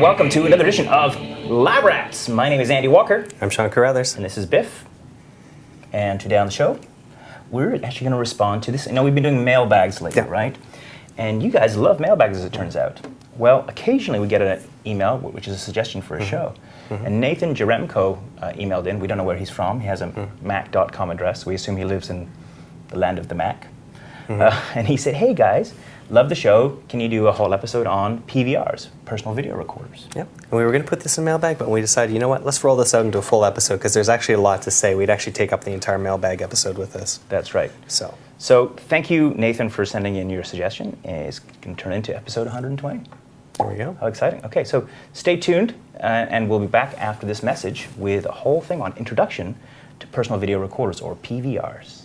welcome to another edition of Lab Rats. My name is Andy Walker. I'm Sean Carruthers. And this is Biff. And today on the show, we're actually going to respond to this. You know, we've been doing mailbags lately, right? And you guys love mailbags, as it turns out. Well, occasionally we get an email, which is a suggestion for a show. And Nathan Jaremko emailed in. We don't know where he's from. He has a Mac.com address. We assume he lives in the land of the Mac. And he said, hey guys, love the show. Can you do a whole episode on PVRs, personal video recorders? Yep. And we were going to put this in mailbag, but we decided, you know what, let's roll this out into a full episode because there's actually a lot to say. We'd actually take up the entire mailbag episode with this. That's right. So thank you, Nathan, for sending in your suggestion. It's going to turn into episode 120. There we go. How exciting. Okay, so stay tuned, and we'll be back after this message with a whole thing on introduction to personal video recorders, or PVRs.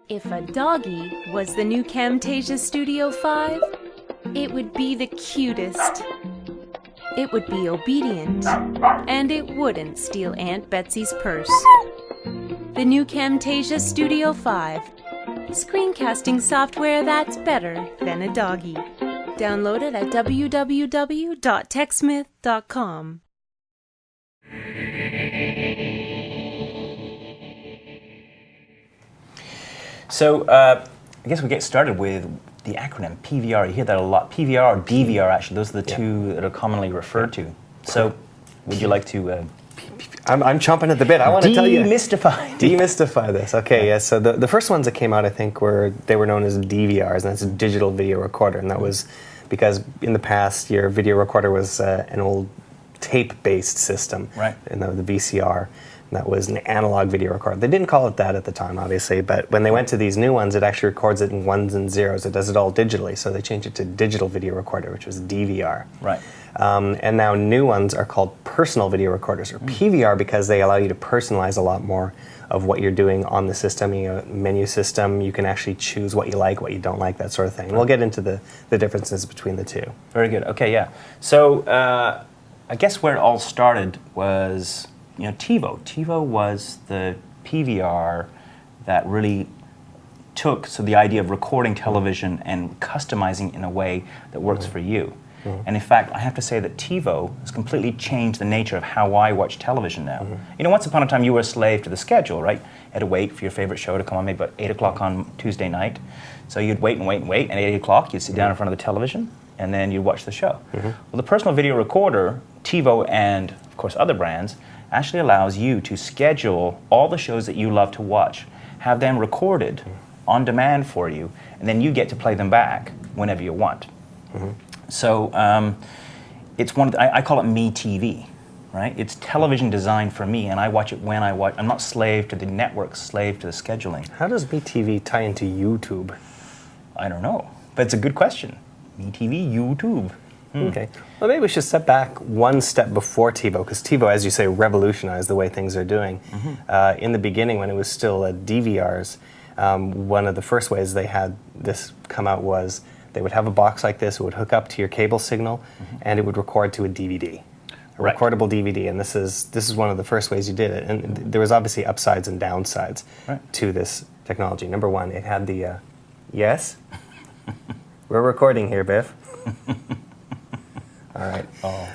If a doggy was the new Camtasia Studio 5, it would be the cutest. It would be obedient, and it wouldn't steal Aunt Betsy's purse. The new Camtasia Studio 5. Screencasting software that's better than a doggy. Download it at www.techsmith.com. So I guess we get started with the acronym PVR. You hear that a lot. PVR or DVR, actually. Those are the two that are commonly referred to. So would you like to... I'm chomping at the bit. I want to tell you. Demystify this. Okay, yeah. So the first ones that came out, I think, were known as DVRs, and that's a digital video recorder. And that was because in the past, your video recorder was an old tape-based system. Right. And the VCR. And that was an analog video recorder. They didn't call it that at the time, obviously, but when they went to these new ones, it actually records it in ones and zeros. It does it all digitally, so they changed it to digital video recorder, which was DVR. Right. And now new ones are called personal video recorders, or PVR, because they allow you to personalize a lot more of what you're doing on the system. Menu system, you can actually choose what you like, what you don't like, that sort of thing. And we'll get into the differences between the two. Very good. Okay, yeah. So I guess where it all started was... TiVo. TiVo was the PVR that really took the idea of recording television and customizing in a way that works for you. And in fact, I have to say that TiVo has completely changed the nature of how I watch television now. Once upon a time you were a slave to the schedule, right? You had to wait for your favorite show to come on maybe about 8 o'clock on Tuesday night. So you'd wait and wait and wait, and at 8 o'clock you'd sit down in front of the television, and then you'd watch the show. Well, the personal video recorder, TiVo and, of course, other brands, actually allows you to schedule all the shows that you love to watch, have them recorded on demand for you, and then you get to play them back whenever you want. So it's I call it me TV, right? It's television designed for me, and I watch it when I watch. I'm not slave to the network, slave to the scheduling. How does me TV tie into YouTube? I don't know, but it's a good question. Me TV, YouTube. Okay. Well, maybe we should step back one step before TiVo, because TiVo, as you say, revolutionized the way things are doing. In the beginning, when it was still DVRs, one of the first ways they had this come out was they would have a box like this, it would hook up to your cable signal, and it would record to a DVD, a recordable DVD. And this is one of the first ways you did it. And there was obviously upsides and downsides to this technology. Number one, it had the, yes? We're recording here, Biff. All right.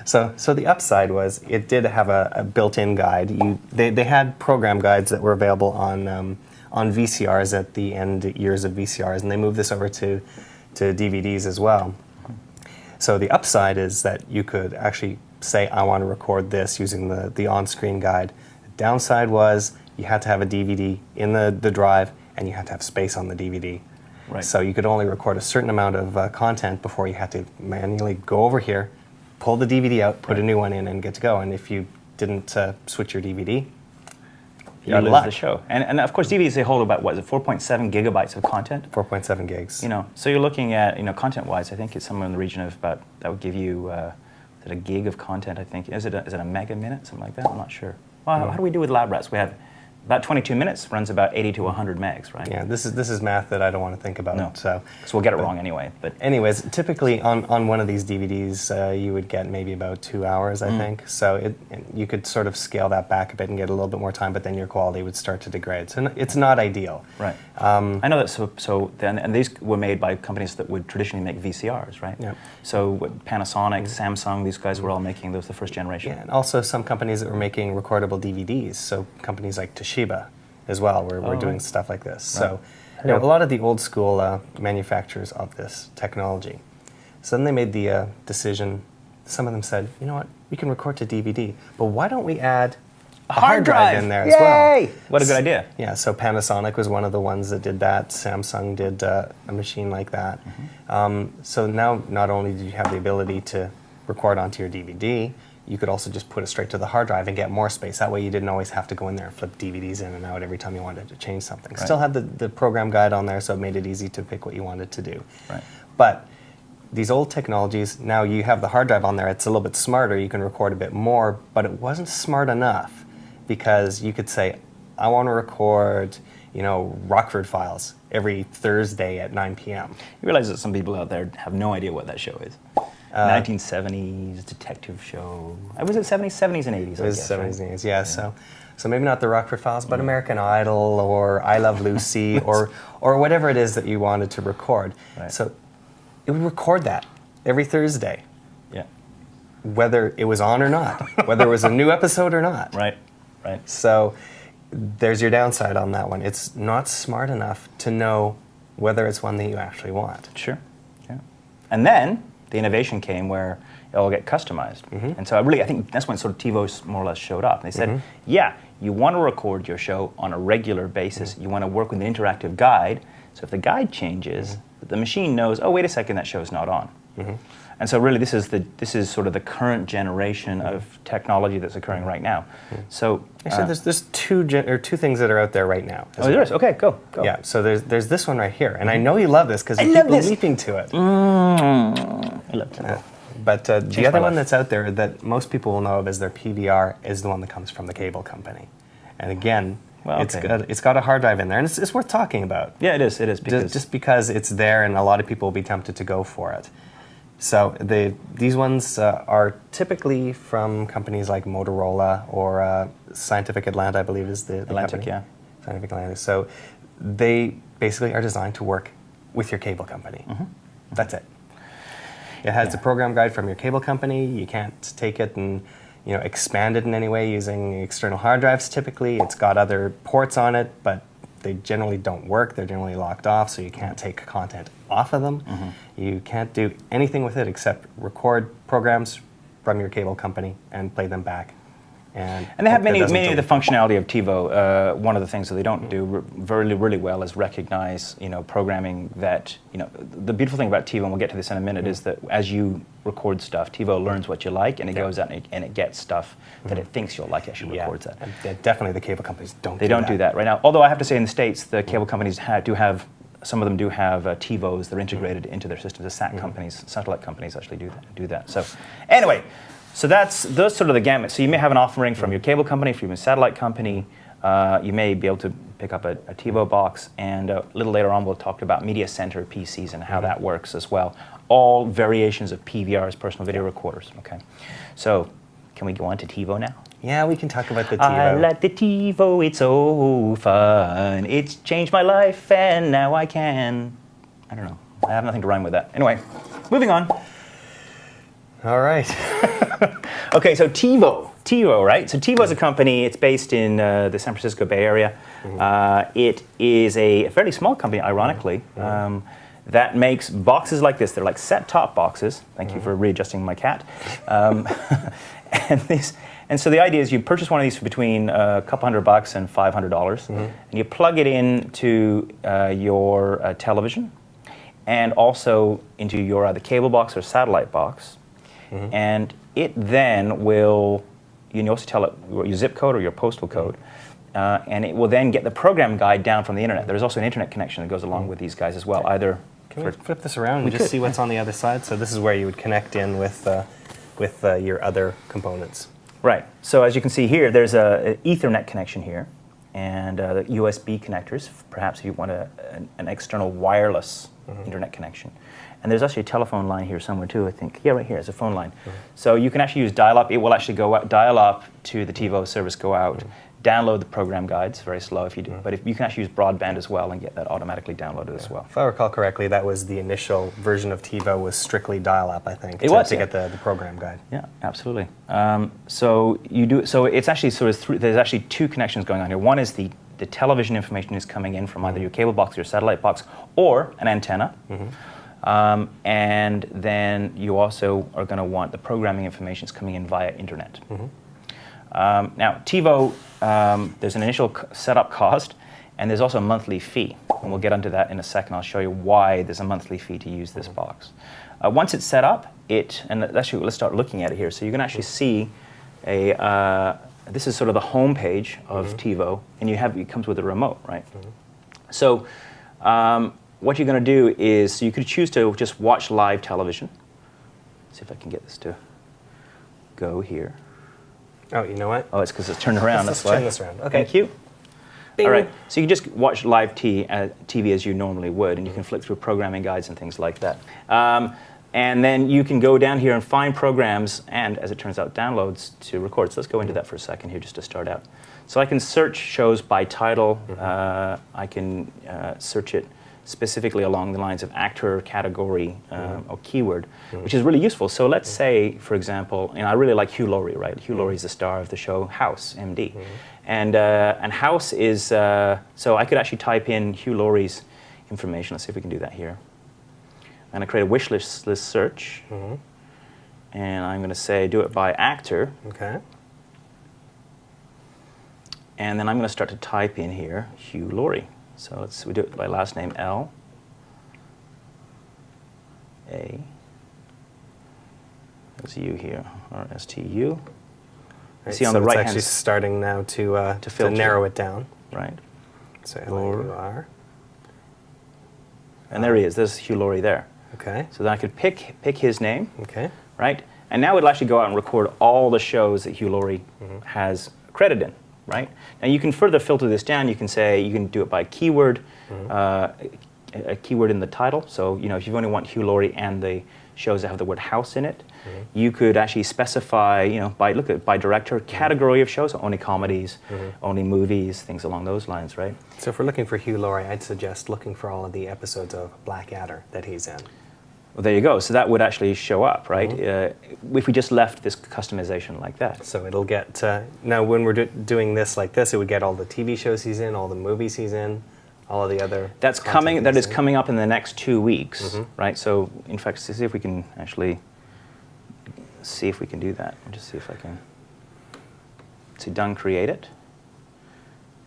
So the upside was it did have a built-in guide. They had program guides that were available on VCRs at the end years of VCRs, and they moved this over to DVDs as well. So the upside is that you could actually say, I want to record this using the on-screen guide. The downside was you had to have a DVD in the drive, and you had to have space on the DVD. Right. So you could only record a certain amount of content before you had to manually go over here, pull the DVD out, put a new one in, and get to go. And if you didn't switch your DVD, you lose the show. And of course, DVDs, they hold about, 4.7 gigabytes of content? 4.7 gigs. So you're looking at, content-wise, I think it's somewhere in the region of about, that would give you, is it a gig of content, I think? Is it a mega minute, something like that? I'm not sure. Well, how do we do with Lab Rats? We have about 22 minutes, runs about 80 to 100 megs, right? Yeah, this is math that I don't want to think about. No. So we'll get it wrong anyway. But anyways, typically on one of these DVDs, you would get maybe about 2 hours, I think. So you could sort of scale that back a bit and get a little bit more time, but then your quality would start to degrade. So it's not ideal. Right. I know that. And these were made by companies that would traditionally make VCRs, right? Yeah. So Panasonic, Samsung, these guys were all making those the first generation. Yeah, and also some companies that were making recordable DVDs. So companies like Toshiba as well were doing stuff like this. Right. So a lot of the old school manufacturers of this technology. So then they made the decision, some of them said, you know what, we can record to DVD, but why don't we add a hard drive in there as well? What a good idea. Yeah, so Panasonic was one of the ones that did that. Samsung did a machine like that. So now not only do you have the ability to record onto your DVD, you could also just put it straight to the hard drive and get more space. That way you didn't always have to go in there and flip DVDs in and out every time you wanted to change something. Right. Still had the program guide on there, so it made it easy to pick what you wanted to do. Right. But these old technologies, now you have the hard drive on there, it's a little bit smarter, you can record a bit more, but it wasn't smart enough because you could say, I want to record, Rockford Files every Thursday at 9 p.m. You realize that some people out there have no idea what that show is. 1970s detective show. Was it 70s? 70s and 80s, It was I guess, 70s right? and 80s, yeah. So maybe not the Rockford Files, but American Idol or I Love Lucy or whatever it is that you wanted to record. Right. So it would record that every Thursday, Yeah. whether it was on or not, whether it was a new episode or not. Right. So there's your downside on that one. It's not smart enough to know whether it's one that you actually want. Sure. Yeah. And then the innovation came where it all get customized. And so I think that's when sort of TiVo more or less showed up. They said, yeah, you want to record your show on a regular basis. You want to work with an interactive guide. So if the guide changes, the machine knows, oh, wait a second, that show's not on. And so really this is sort of the current generation of technology that's occurring right now. So Actually, there's two things that are out there right now. there is. Okay, go. Yeah, so there's this one right here, and I know you love this because you love keep this. leaping to it. I love TiVo. But the my other life. one that's out there that most people will know of as their PVR is the one that comes from the cable company. And again, Well, it's okay. got a hard drive in there, and it's worth talking about. Yeah, it is because Just because it's there, and a lot of people will be tempted to go for it. So these ones are typically from companies like Motorola or Scientific Atlanta, I believe is the Atlantic, company. yeah. Scientific Atlanta. So they basically are designed to work with your cable company. That's it. It has the program guide from your cable company. You can't take it and expand it in any way using external hard drives typically. It's got other ports on it, but they generally don't work. They're generally locked off, so you can't take content off of them. You can't do anything with it except record programs from your cable company and play them back. And they have hope that many doesn't of the delete. functionality of TiVo. One of the things that they don't do really well is recognize programming that the beautiful thing about TiVo, and we'll get to this in a minute, is that as you record stuff, TiVo learns what you like, and it goes out and it gets stuff that it thinks you'll like as you records that. And definitely the cable companies don't. They don't do that right now. Although I have to say, in the States, the cable companies some of them do have TiVos that are integrated into their systems. The satellite companies actually do that. So anyway. So those sort of the gamut. So you may have an offering from your cable company, from your satellite company. You may be able to pick up a TiVo box, and a little later on we'll talk about Media Center PCs and how that works as well. All variations of PVRs, personal video recorders. Okay. So can we go on to TiVo now? Yeah, we can talk about the TiVo. I like the TiVo. It's so fun. It's changed my life, and now I can. I don't know. I have nothing to rhyme with that. Anyway, moving on. All right. Okay, so TiVo, right? So TiVo is a company. It's based in the San Francisco Bay Area. It is a fairly small company, ironically, that makes boxes like this. They're like set-top boxes. Thank you for readjusting my cat. And so the idea is you purchase one of these for between a couple $100 and $500, and you plug it into your television, and also into your either cable box or satellite box. And it then will, you can also tell it your zip code or your postal code, and it will then get the program guide down from the internet. There's also an internet connection that goes along with these guys as well. Either Can we flip this around and just see what's on the other side? So this is where you would connect in with your other components. Right. So as you can see here, there's an Ethernet connection here, and the USB connectors, perhaps if you want an external wireless internet connection. And there's actually a telephone line here somewhere too, I think. Yeah, right here, it's a phone line. So you can actually use dial-up. It will actually go out, dial up to the TiVo service, go out, download the program guides, very slow if you do. But if you can actually use broadband as well and get that automatically downloaded as well. If I recall correctly, that was the initial version of TiVo was strictly dial-up, I think, to get the program guide. Yeah, absolutely. So it's actually there's actually two connections going on here. One is the television information is coming in from either your cable box or your satellite box or an antenna. And then you also are going to want the programming information is coming in via internet. Now, TiVo, there's an initial setup cost, and there's also a monthly fee. And we'll get onto that in a second. I'll show you why there's a monthly fee to use this box. Once it's set up, let's start looking at it here. So you can actually see this is sort of the home page of TiVo, and it comes with a remote, right? So what you're going to do is, you could choose to just watch live television. Let's see if I can get this to go here. Oh, you know what? Oh, it's because it's turned around. Let's turn this around. Okay. Thank you. Bing. All right. So you can just watch live TV as you normally would, and you can flick through programming guides and things like that. And then you can go down here and find programs and, as it turns out, downloads to record. So let's go into that for a second here just to start out. So I can search shows by title. I can search it specifically along the lines of actor, category, or keyword, which is really useful. So let's say, for example, I really like Hugh Laurie, right? Hugh Laurie is the star of the show House, MD. And House is, so I could actually type in Hugh Laurie's information. Let's see if we can do that here. I'm going to create a wish list search. And I'm going to say, do it by actor. Okay. And then I'm going to start to type in here Hugh Laurie. So we do it by last name L A. There's U here, or STU. Right, see on the right hand. It's actually starting now to narrow it down. Right. So L-A-U-R. And there he is. There's Hugh Laurie there. Okay. So then I could pick his name. Okay. Right. And now it'll actually go out and record all the shows that Hugh Laurie has credited in. Right? Now you can further filter this down. You can do it by keyword, a keyword in the title. So if you only want Hugh Laurie and the shows that have the word house in it, you could actually specify, by director, category of shows, so only comedies, only movies, things along those lines, right? So if we're looking for Hugh Laurie, I'd suggest looking for all of the episodes of Blackadder that he's in. Well, there you go. So that would actually show up, right? If we just left this customization like that. So it'll get, now when we're doing this like this, it would get all the TV shows he's in, all the movies he's in, all of the other that is coming up in the next 2 weeks, right? So in fact, see if we can actually do that. I'll just see if I can. So done, create it.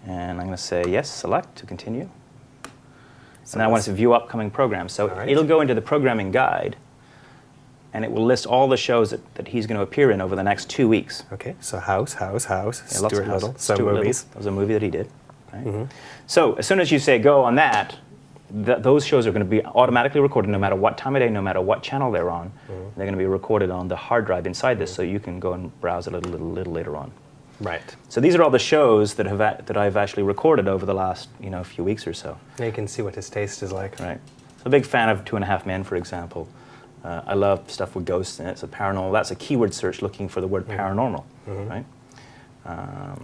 And I'm going to say yes, select to continue. And I want to view upcoming programs. So it'll go into the programming guide, and it will list all the shows that he's going to appear in over the next 2 weeks. Okay, so House, Stuart Little, some movies. That was a movie that he did. Right? So as soon as you say go on that, those shows are going to be automatically recorded no matter what time of day, no matter what channel they're on. They're going to be recorded on the hard drive inside this, so you can go and browse it a little later on. Right. So these are all the shows that I've actually recorded over the last few weeks or so. Now you can see what his taste is like. Right. So a big fan of 2.5 Men, for example. I love stuff with ghosts in it. So paranormal. That's a keyword search looking for the word paranormal. Right.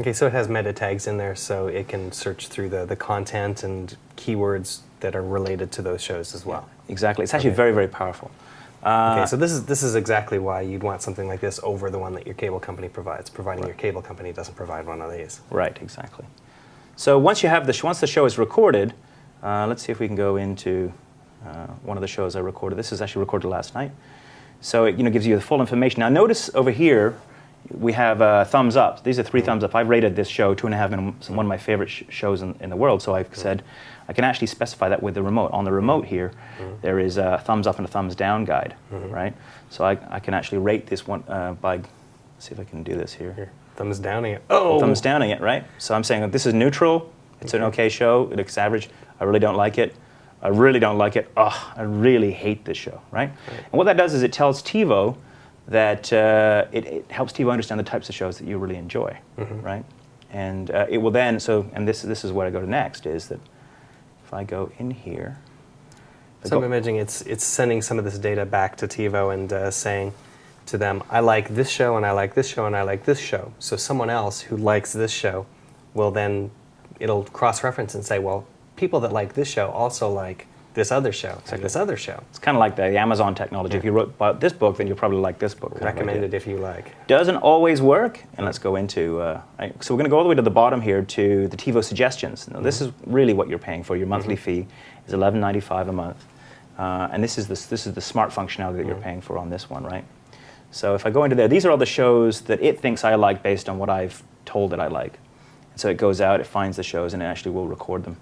Okay, so it has meta tags in there, so it can search through the content and keywords that are related to those shows as well. Yeah, exactly. It's actually very, very powerful. Okay, so this is exactly why you'd want something like this over the one that your cable company provides, providing your cable company doesn't provide one of these. Right, exactly. So once the show is recorded, let's see if we can go into one of the shows I recorded. This is actually recorded last night. So it gives you the full information. Now notice over here we have thumbs up. These are 3 thumbs up. I've rated this show 2.5 Men, one of my favorite shows in the world. So I've said I can actually specify that with the remote. On the remote here, there is a thumbs up and a thumbs down guide, right? So I can actually rate this one by, let's see if I can do this here. Thumbs downing it. Oh! Thumbs downing it, right? So I'm saying this is neutral. It's an okay show. It looks average. I really don't like it. I really don't like it. Oh, I really hate this show, right? And what that does is it tells TiVo that it helps TiVo understand the types of shows that you really enjoy, right? And it will then, and this is where I go to next, is that if I go in here. So I'm imagining it's sending some of this data back to TiVo and saying to them, I like this show, and I like this show, and I like this show. So someone else who likes this show will then, it'll cross-reference and say, well, people that like this show also like this other show, Exactly. this other show. It's kind of like the Amazon technology. If you wrote about this book, then you'll probably like this book. Recommend it if you like. Doesn't always work, and let's go into, so we're going to go all the way to the bottom here to the TiVo suggestions. Now, this is really what you're paying for. Your monthly fee is $11.95 a month, and this is the smart functionality that you're paying for on this one, right? So if I go into there, these are all the shows that it thinks I like based on what I've told it I like. And so it goes out, it finds the shows, and it actually will record them.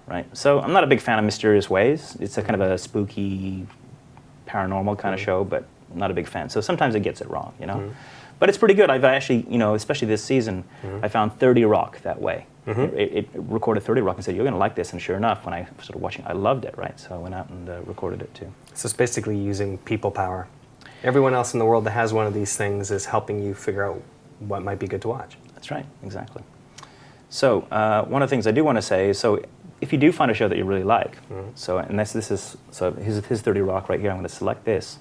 Right. So I'm not a big fan of Mysterious Ways. It's a kind of a spooky, paranormal kind of show, but I'm not a big fan. So sometimes it gets it wrong, you know. But it's pretty good. I've actually, you know, especially this season, I found 30 Rock that way. It recorded 30 Rock and said, you're going to like this. And sure enough, when I started watching, I loved it, right? So I went out and recorded it too. So it's basically using people power. Everyone else in the world that has one of these things is helping you figure out what might be good to watch. That's right, exactly. So one of the things I do want to say is, so if you do find a show that you really like, so and this is, so here's 30 Rock right here. I'm going to select this,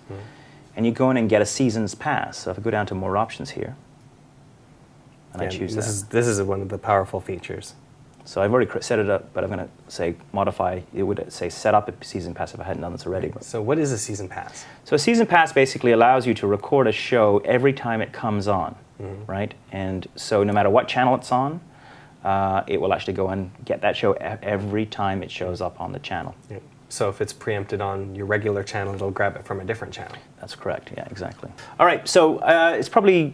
and you go in and get a season's pass. So if I go down to more options here, and I choose this is one of the powerful features. So I've already set it up, but I'm going to say modify. It would say set up a season pass if I hadn't done this already. So what is a season pass? So a season pass basically allows you to record a show every time it comes on, right? And so no matter what channel it's on, it will actually go and get that show every time it shows up on the channel. Yeah. So if it's preempted on your regular channel, it'll grab it from a different channel. That's correct, yeah, exactly. All right, so it's probably,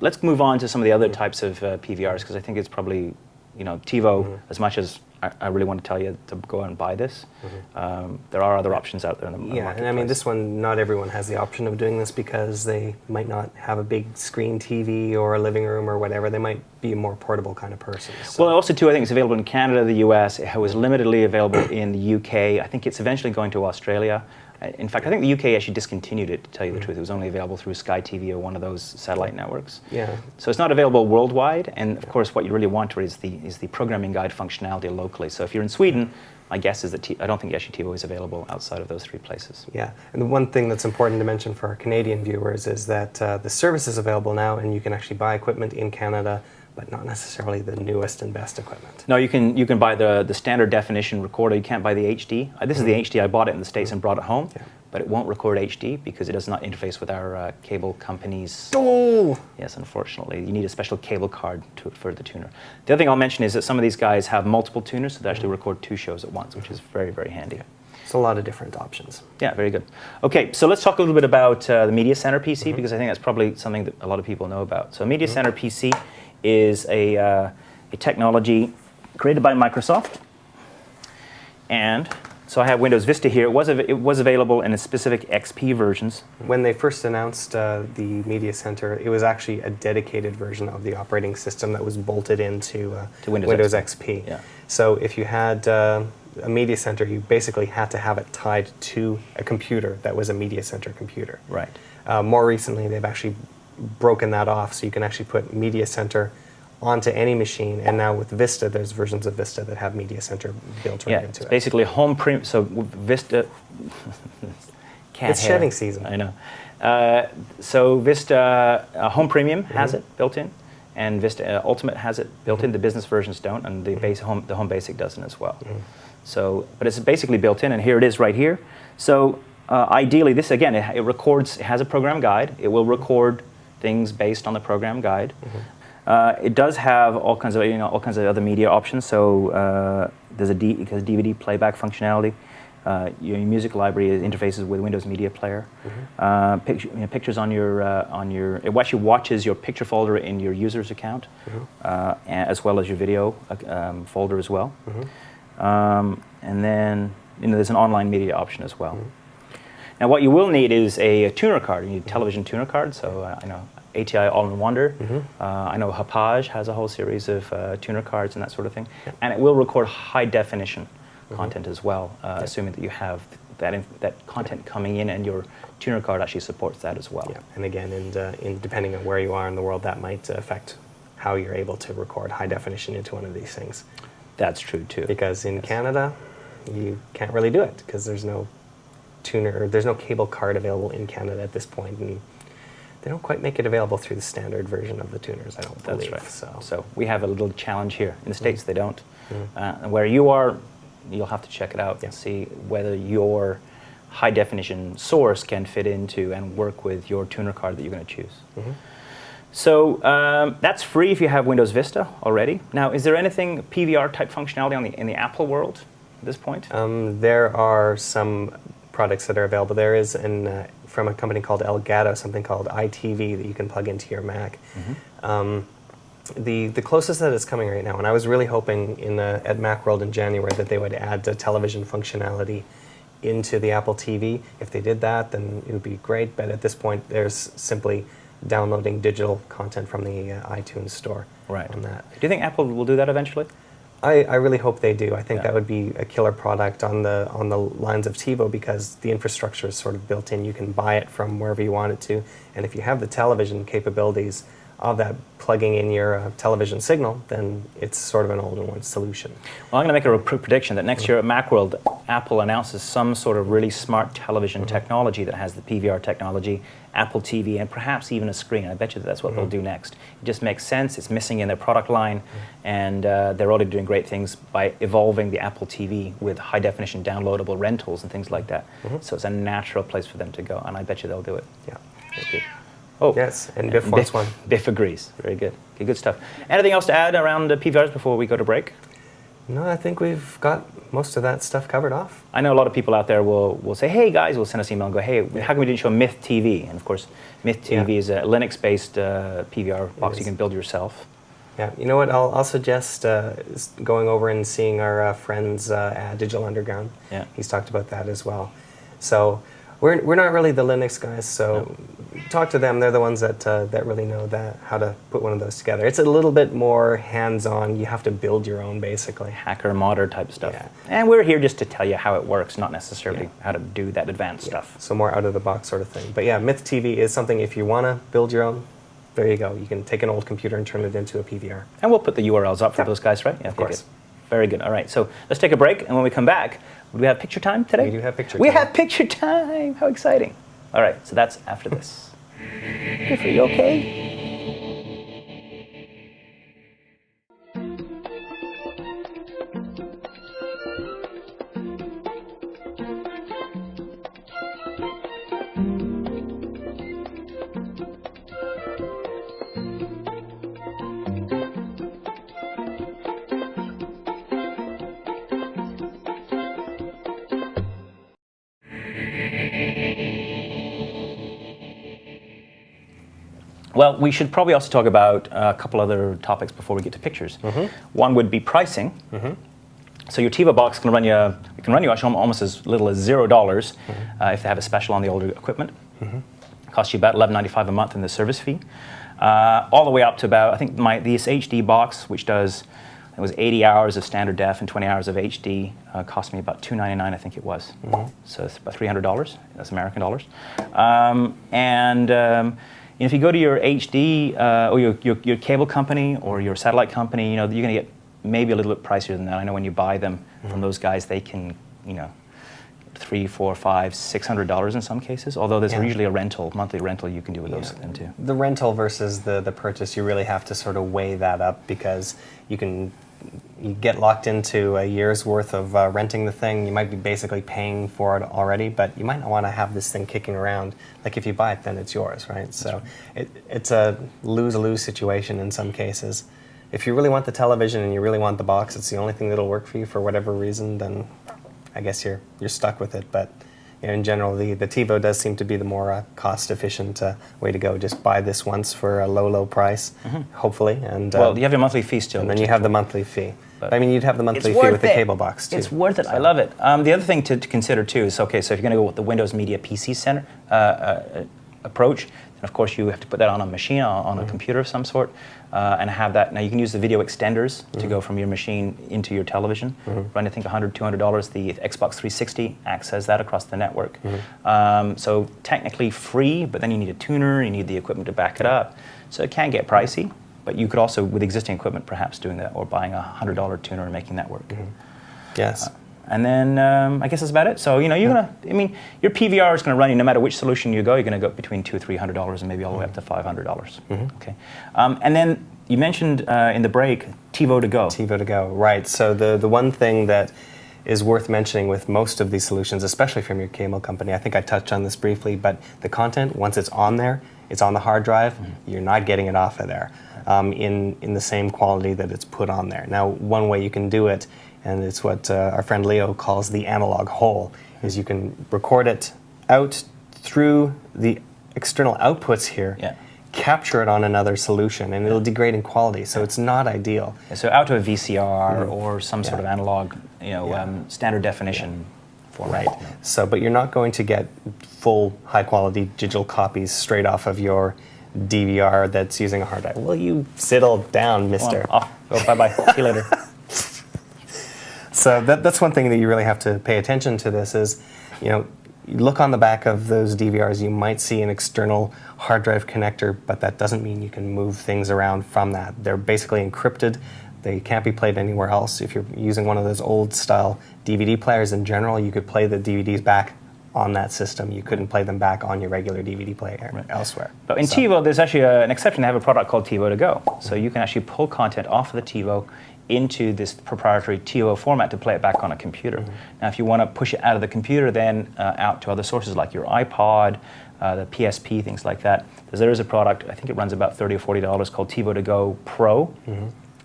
let's move on to some of the other types of PVRs, because I think it's probably, you know, TiVo, as much as I really want to tell you to go and buy this, there are other options out there in the marketplace. Yeah, and I mean, this one, not everyone has the option of doing this because they might not have a big screen TV or a living room or whatever. They might be a more portable kind of person. So. Well, also, too, I think it's available in Canada, the US. It was limitedly available in the UK. I think it's eventually going to Australia. In fact, I think the UK actually discontinued it, to tell you the truth. It was only available through Sky TV or one of those satellite networks. Yeah. So it's not available worldwide, and of course what you really want is the programming guide functionality locally. So if you're in Sweden, my guess is that I don't think actually TiVo is available outside of those three places. Yeah, and the one thing that's important to mention for our Canadian viewers is that the service is available now, and you can actually buy equipment in Canada, but not necessarily the newest and best equipment. No, you can buy the standard definition recorder. You can't buy the HD. This is the HD. I bought it in the States and brought it home, but it won't record HD because it does not interface with our cable company's. Oh! Yes, unfortunately. You need a special cable card for the tuner. The other thing I'll mention is that some of these guys have multiple tuners, so they actually record 2 shows at once, which is very, very handy. It's a lot of different options. Yeah, very good. Okay, so let's talk a little bit about the Media Center PC, because I think that's probably something that a lot of people know about. So Media Center PC is a technology created by Microsoft. And so I have Windows Vista here. It was available in a specific XP versions. When they first announced the Media Center, it was actually a dedicated version of the operating system that was bolted into to Windows XP. Yeah. So if you had a Media Center, you basically had to have it tied to a computer that was a Media Center computer. Right. More recently, they've actually broken that off, so you can actually put Media Center onto any machine, and now with Vista, there's versions of Vista that have Media Center built right into it. Basically home premium. So Vista. It's shedding season. I know. So Vista Home Premium has it built in, and Vista Ultimate has it built in. The business versions don't, and the Home Basic doesn't as well. So, but it's basically built in, and here it is right here. So ideally, this again, it records. It has a program guide. It will record things based on the program guide. It does have all kinds of other media options. So there's a DVD playback functionality. Your music library interfaces with Windows Media Player. Pictures on your it actually watches your picture folder in your user's account, as well as your video folder as well. And then there's an online media option as well. Now, what you will need is a tuner card. You need a television tuner card. So I know ATI All-in-Wonder. I know Hapage has a whole series of tuner cards and that sort of thing. And it will record high definition content as well, assuming that you have that content coming in and your tuner card actually supports that as well. Yeah. And again, depending on where you are in the world, that might affect how you're able to record high definition into one of these things. That's true too. Because in Canada, you can't really do it because there's no tuner, or there's no cable card available in Canada at this point, and they don't quite make it available through the standard version of the tuners, I don't believe. That's right. So we have a little challenge here. In the States, they don't. Mm. Where you are, you'll have to check it out Yeah. and see whether your high definition source can fit into and work with your tuner card that you're going to choose. Mm-hmm. So that's free if you have Windows Vista already. Now, is there anything PVR type functionality in the Apple world at this point? There are some products that are available. There is from a company called Elgato, something called iTV that you can plug into your Mac. The closest that it's coming right now, and I was really hoping at Macworld in January that they would add the television functionality into the Apple TV. If they did that, then it would be great, but at this point there's simply downloading digital content from the iTunes store on that. Do you think Apple will do that eventually? I really hope they do. I think that would be a killer product on the lines of TiVo, because the infrastructure is sort of built in. You can buy it from wherever you want it to, and if you have the television capabilities of that plugging in your television signal, then it's sort of an all-in-one solution. Well, I'm going to make a prediction that next year at Macworld, Apple announces some sort of really smart television technology that has the PVR technology, Apple TV, and perhaps even a screen. I bet you that's what they'll do next. It just makes sense. It's missing in their product line, and they're already doing great things by evolving the Apple TV with high-definition downloadable rentals and things like that. So it's a natural place for them to go, and I bet you they'll do it. Yeah. Thank you. Oh, yes, and Biff wants one. Biff agrees. Very good. Okay, good stuff. Anything else to add around PVRs before we go to break? No, I think we've got most of that stuff covered off. I know a lot of people out there will say, hey guys, will send us an email and go, hey, how come we didn't show Myth TV? And of course, Myth TV is a Linux-based PVR box you can build yourself. Yeah, you know what, I'll suggest going over and seeing our friends at Digital Underground. Yeah. He's talked about that as well. So we're not really the Linux guys, so talk to them. They're the ones that really know how to put one of those together. It's a little bit more hands-on. You have to build your own, basically. Hacker modder type stuff. Yeah. And we're here just to tell you how it works, not necessarily how to do that advanced stuff. So more out-of-the-box sort of thing. But yeah, Myth TV is something, if you want to build your own, there you go. You can take an old computer and turn it into a PVR. And we'll put the URLs up for those guys, right? Yeah, of course. Good. Very good. All right, so let's take a break, and when we come back, do we have picture time today? We do have picture time. We have picture time! How exciting. All right, so that's after this. Good for you, okay? Well, we should probably also talk about a couple other topics before we get to pictures. One would be pricing. So your TiVo box can run you actually almost as little as $0 if they have a special on the older equipment. Costs you about $11.95 a month in the service fee, all the way up to about, I think this HD box, which does, it was 80 hours of standard def and 20 hours of HD, cost me about $299, I think it was. So it's about $300. That's American dollars. If you go to your HD or your cable company or your satellite company, you're going to get maybe a little bit pricier than that. I know when you buy them from those guys, they can, $300, $400, $500, $600 in some cases. Although there's usually a monthly rental you can do with those then too. The rental versus the purchase, you really have to sort of weigh that up, because you get locked into a year's worth of renting the thing. You might be basically paying for it already, but you might not want to have this thing kicking around. Like if you buy it, then it's yours, right? So it's a lose-lose situation in some cases. If you really want the television and you really want the box, it's the only thing that'll work for you for whatever reason, then I guess you're stuck with it. But in general, the TiVo does seem to be the more cost-efficient way to go. Just buy this once for a low price, hopefully. And well, you have your monthly fee still. And then you have the monthly fee. But I mean, you'd have the monthly fee with the cable box, too. It's worth it. So. I love it. The other thing to consider, too, is, so if you're going to go with the Windows Media PC Center approach, then, of course, you have to put that on a machine, on a computer of some sort, and have that. Now, you can use the video extenders to go from your machine into your television. Run, I think, $100, $200. The Xbox 360 access that across the network. So technically free, but then you need a tuner, you need the equipment to back it up. So it can get pricey. But you could also, with existing equipment, perhaps doing that, or buying a $100 tuner and making that work. Yes. And then I guess that's about it. So you're your PVR is going to run you no matter which solution you go. You're going to go between $200 or $300 and maybe all the way up to $500. Okay. And then you mentioned in the break TiVo to go. TiVo to go, right. So the one thing that is worth mentioning with most of these solutions, especially from your cable company, I think I touched on this briefly, but the content, once it's on there, it's on the hard drive, you're not getting it off of there in the same quality that it's put on there. Now, one way you can do it, and it's what our friend Leo calls the analog hole, is you can record it out through the external outputs here, capture it on another solution, and it'll degrade in quality, so it's not ideal. So out to a VCR or some sort of analog, standard definition format. Right. So, but you're not going to get full high-quality digital copies straight off of your DVR that's using a hard drive. Will you settle down, mister? Off. Go, bye-bye. See you later. So that's one thing that you really have to pay attention to this is, you look on the back of those DVRs, you might see an external hard drive connector, but that doesn't mean you can move things around from that. They're basically encrypted. They can't be played anywhere else. If you're using one of those old style DVD players in general, you could play the DVDs back on that system. You couldn't play them back on your regular DVD player elsewhere. But in TiVo, there's actually an exception to have a product called TiVo to go. So you can actually pull content off of the TiVo into this proprietary TiVo format to play it back on a computer. Now, if you want to push it out of the computer, then out to other sources like your iPod, the PSP, things like that, there is a product, I think it runs about $30 or $40, called TiVo to go Pro.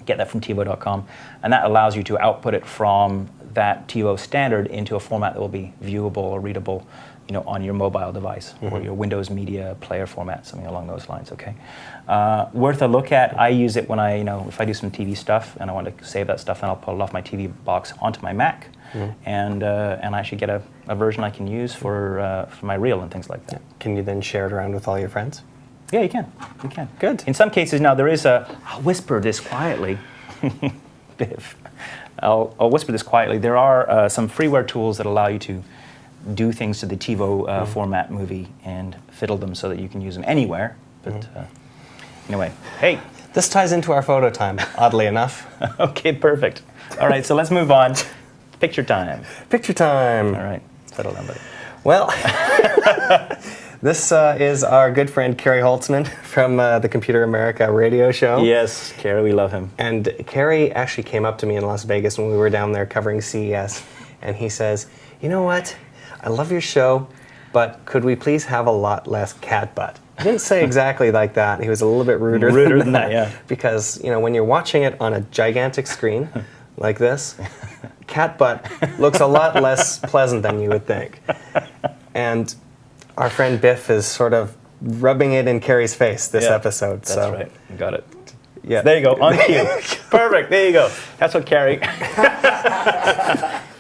Get that from TiVo.com, and that allows you to output it from that TiVo standard into a format that will be viewable or readable, on your mobile device or your Windows Media Player format, something along those lines. Okay, worth a look at. I use it when I, if I do some TV stuff and I want to save that stuff, then I'll pull it off my TV box onto my Mac, and I actually get a version I can use for my reel and things like that. Can you then share it around with all your friends? Yeah, you can. You can. Good. In some cases, now there is I'll whisper this quietly. Biff. I'll whisper this quietly. There are some freeware tools that allow you to do things to the TiVo format movie and fiddle them so that you can use them anywhere. But anyway, hey. This ties into our photo time, oddly enough. Okay, perfect. All right, so let's move on. Picture time. Picture time. All right, settle down, buddy. Well, this is our good friend Kerry Holtzman from the Computer America radio show. Yes, Kerry, we love him. And Kerry actually came up to me in Las Vegas when we were down there covering CES, and he says, "You know what? I love your show, but could we please have a lot less cat butt?" He didn't say exactly like that. He was a little bit ruder than that, yeah. Because, when you're watching it on a gigantic screen like this, cat butt looks a lot less pleasant than you would think. And our friend Biff is sort of rubbing it in Kerry's face this episode. That's right. You got it. Yeah. There you go. On cue. Perfect. There you go. That's what Kerry.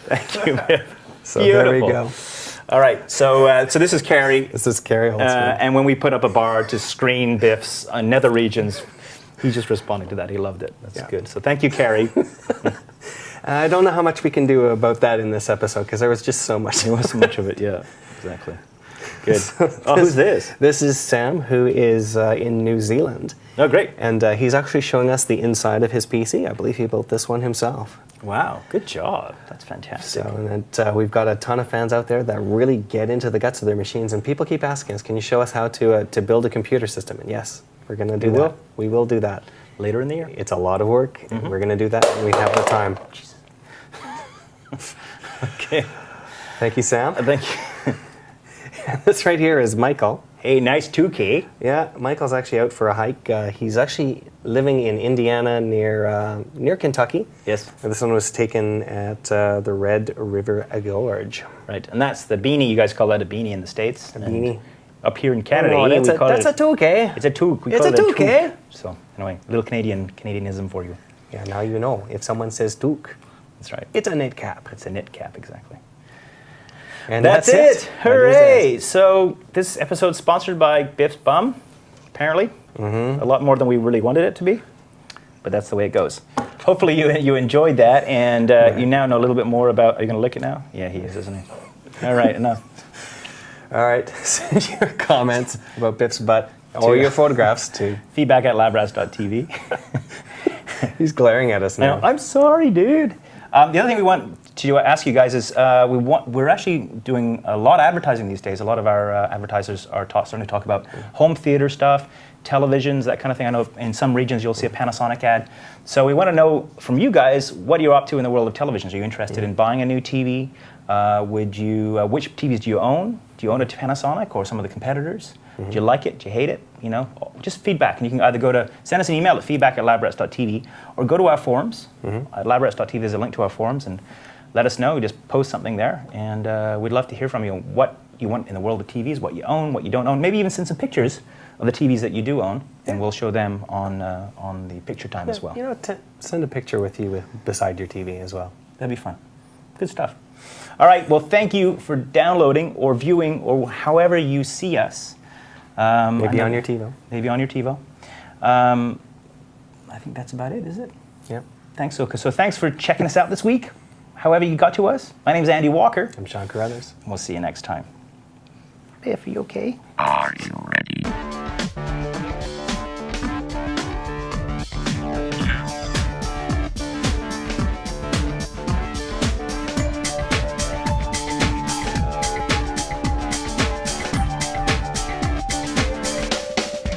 Thank you, Biff. So beautiful. There we go. All right. So this is Kerry. This is Kerry Holtzman. And when we put up a bar to screen Biff's nether regions, he just responded to that. He loved it. That's good. So thank you, Kerry. I don't know how much we can do about that in this episode because there was just so much. There was so much of it. Yeah. Exactly. Good. Who's this? This is Sam, who is in New Zealand. Oh, great. And he's actually showing us the inside of his PC. I believe he built this one himself. Wow, good job. That's fantastic. So, and we've got a ton of fans out there that really get into the guts of their machines. And people keep asking us, can you show us how to build a computer system? And yes, we're going to do that. We will do that. Later in the year? It's a lot of work. And we're going to do that when we have the time. Okay. Thank you, Sam. Thank you. This right here is Michael. Hey, nice 2K. Yeah, Michael's actually out for a hike. He's actually living in Indiana near Kentucky. Yes. And this one was taken at the Red River Gorge. Right, and that's the beanie. You guys call that a beanie in the States. A beanie. Up here in Canada, that's a toque. It's a toque. It's a toque. So anyway, a little Canadianism for you. Yeah, now you know. If someone says toque, that's right. It's a knit cap. It's a knit cap, exactly. And that's it. Hooray! So this episode's sponsored by Biff's Bum, apparently. A lot more than we really wanted it to be, but that's the way it goes. Hopefully you enjoyed that, and you now know a little bit more about... Are you going to lick it now? Yeah, he is, isn't he? All right, enough. All right, send your comments about Biff's butt Or your photographs too. feedback@labrats.tv. He's glaring at us now. I'm sorry, dude. The other thing we want to ask you guys is we're actually doing a lot of advertising these days. A lot of our advertisers are starting to talk about home theater stuff, televisions, that kind of thing. I know in some regions you'll see a Panasonic ad. So we want to know from you guys what you're up to in the world of televisions. Are you interested in buying a new TV? Which TVs do you own? Do you own a Panasonic or some of the competitors? Do you like it? Do you hate it? You know, just feedback. And you can either send us an email at feedback@labrats.tv or go to our forums. At labrats.tv there's a link to our forums and let us know. Just post something there and we'd love to hear from you on what you want in the world of TVs, what you own, what you don't own. Maybe even send some pictures of the TVs that you do own and we'll show them on the picture time as well. You know, send a picture with you beside your TV as well. That'd be fun. Good stuff. All right, well, thank you for downloading or viewing or however you see us. Maybe on your TiVo. Maybe on your TiVo. I think that's about it, is it? Yep. Thanks, Oka. So thanks for checking us out this week, however you got to us. My name's Andy Walker. I'm Sean Carruthers. We'll see you next time. Biff, are you okay? Are you ready?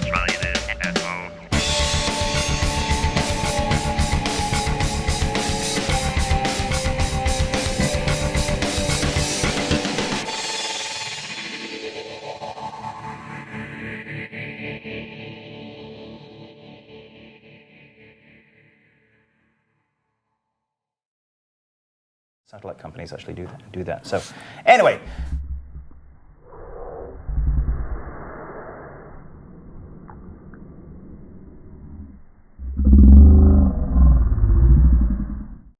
Try this at home. Satellite companies actually do that. So anyway,